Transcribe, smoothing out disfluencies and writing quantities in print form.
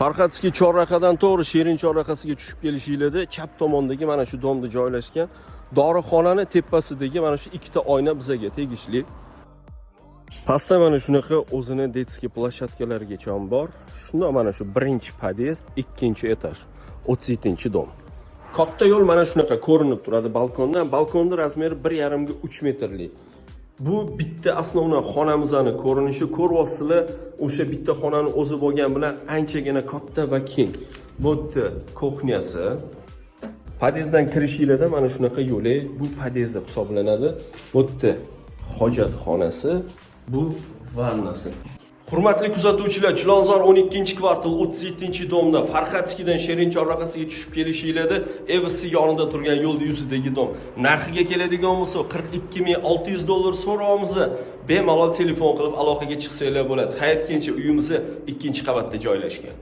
Farqatskiy chorraqadan to'g'ri Shirin chorraqasiga tushib kelishingizda chap tomondagi mana shu domda joylashgan dorixonani tepasidagi mana shu ikkita oyna bizga tegishli. Pastda mana shunaqa o'zini detskiy plashatkalargacha ham bor. Shunda mana shu birinchi podyezd, ikkinchi etaj, 37-dom. Katta yo'l mana shunaqa ko'rinib turadi balkondan. Balkonning razmeri 1,5 ga 3 metrlik. Bu bitta asnovna xonamizning ko'rinishi, ko'ryapsizlar, o'sha bitta xonani o'zi bo'lgan bilan anchagina katta va keng. Bu yerda kuxnyasi. Podyezddan kirishingizda mana shunaqa yo'li, bu podyezd hisoblanadi. Bu yerda hojatxonasi, bu vannasi. Hurmatli kuzatuvchilar, Chilonzor 12-kvartal 37-domda Farqatskiydan Shirin chorraqasiga tushib kelishingizda Evisi yonida turgan yo'l yuzidagi dom. Narxiga keladigan bo'lsa, $42,600 so'raymiz. Bemalol telefon qilib aloqaga chiqsanglar bo'ladi. Hayotgacha uyimiz 2-qavatda joylashgan.